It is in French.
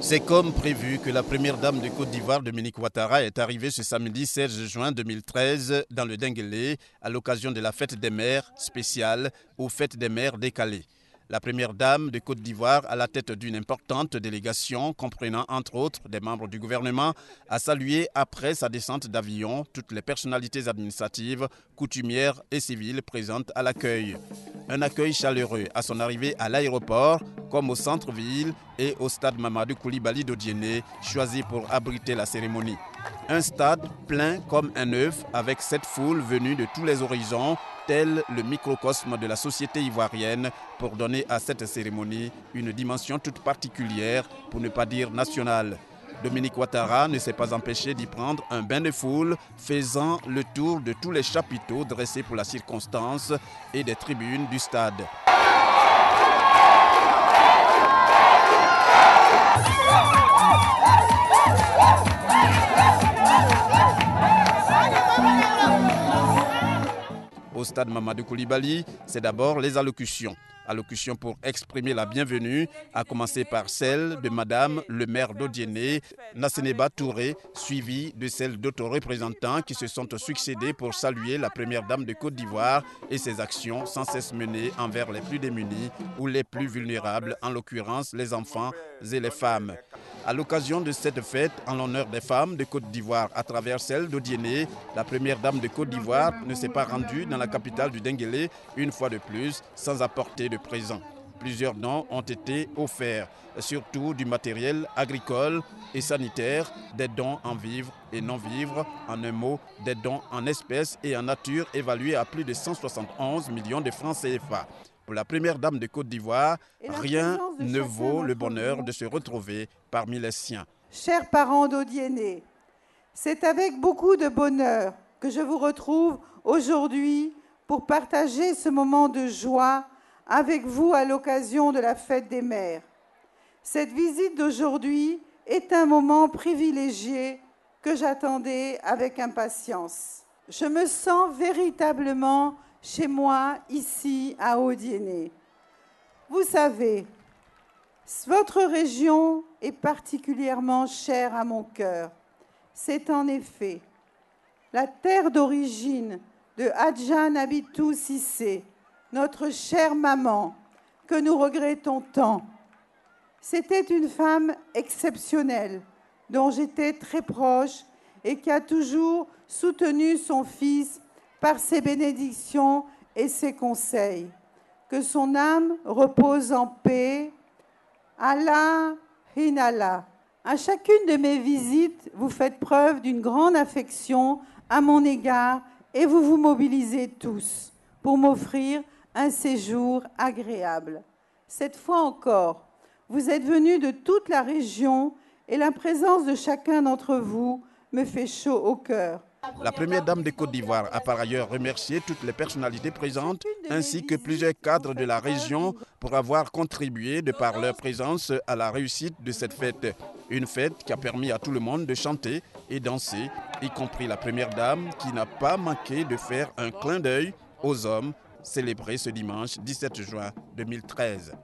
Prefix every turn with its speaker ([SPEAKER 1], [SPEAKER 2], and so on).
[SPEAKER 1] C'est comme prévu que la première dame de Côte d'Ivoire, Dominique Ouattara, est arrivée ce samedi 16 juin 2013 dans le Denguélé à l'occasion de la fête des mères spéciale ou fête des mères décalée. La première dame de Côte d'Ivoire, à la tête d'une importante délégation comprenant entre autres des membres du gouvernement, a salué après sa descente d'avion toutes les personnalités administratives, coutumières et civiles présentes à l'accueil. Un accueil chaleureux à son arrivée à l'aéroport, comme au centre-ville et au stade Mamadou Koulibaly d'Odiéné, choisi pour abriter la cérémonie. Un stade plein comme un œuf avec cette foule venue de tous les horizons, tel le microcosme de la société ivoirienne, pour donner à cette cérémonie une dimension toute particulière, pour ne pas dire nationale. Dominique Ouattara ne s'est pas empêché d'y prendre un bain de foule, faisant le tour de tous les chapiteaux dressés pour la circonstance et des tribunes du stade. Au stade Mamadou Koulibaly, c'est d'abord les allocutions. Allocutions pour exprimer la bienvenue, à commencer par celle de Madame le maire d'Odiéné, Nasseneba Touré, suivie de celle d'autres représentants qui se sont succédés pour saluer la première dame de Côte d'Ivoire et ses actions sans cesse menées envers les plus démunis ou les plus vulnérables, en l'occurrence les enfants et les femmes. À l'occasion de cette fête, en l'honneur des femmes de Côte d'Ivoire à travers celle d'Odiéné, la première dame de Côte d'Ivoire ne s'est pas rendue dans la capitale du Denguélé une fois de plus sans apporter de présents. Plusieurs dons ont été offerts, surtout du matériel agricole et sanitaire, des dons en vivres et non-vivres, en un mot, des dons en espèces et en nature évalués à plus de 171 millions de francs CFA. Pour la première dame de Côte d'Ivoire, rien ne vaut le bonheur de se retrouver parmi les siens.
[SPEAKER 2] Chers parents d'Odiéné, c'est avec beaucoup de bonheur que je vous retrouve aujourd'hui pour partager ce moment de joie avec vous à l'occasion de la fête des mères. Cette visite d'aujourd'hui est un moment privilégié que j'attendais avec impatience. Je me sens véritablement chez moi, ici, à Odiéné. Vous savez, votre région est particulièrement chère à mon cœur. C'est en effet la terre d'origine de Hadja Nabitou Cissé, notre chère maman, que nous regrettons tant. C'était une femme exceptionnelle, dont j'étais très proche et qui a toujours soutenu son fils par ses bénédictions et ses conseils. Que son âme repose en paix. Allah Hinala. À chacune de mes visites, vous faites preuve d'une grande affection à mon égard et vous vous mobilisez tous pour m'offrir un séjour agréable. Cette fois encore, vous êtes venus de toute la région et la présence de chacun d'entre vous me fait chaud au cœur.
[SPEAKER 1] La première dame de Côte d'Ivoire a par ailleurs remercié toutes les personnalités présentes ainsi que plusieurs cadres de la région pour avoir contribué de par leur présence à la réussite de cette fête. Une fête qui a permis à tout le monde de chanter et danser, y compris la première dame qui n'a pas manqué de faire un clin d'œil aux hommes célébrés ce dimanche 17 juin 2013.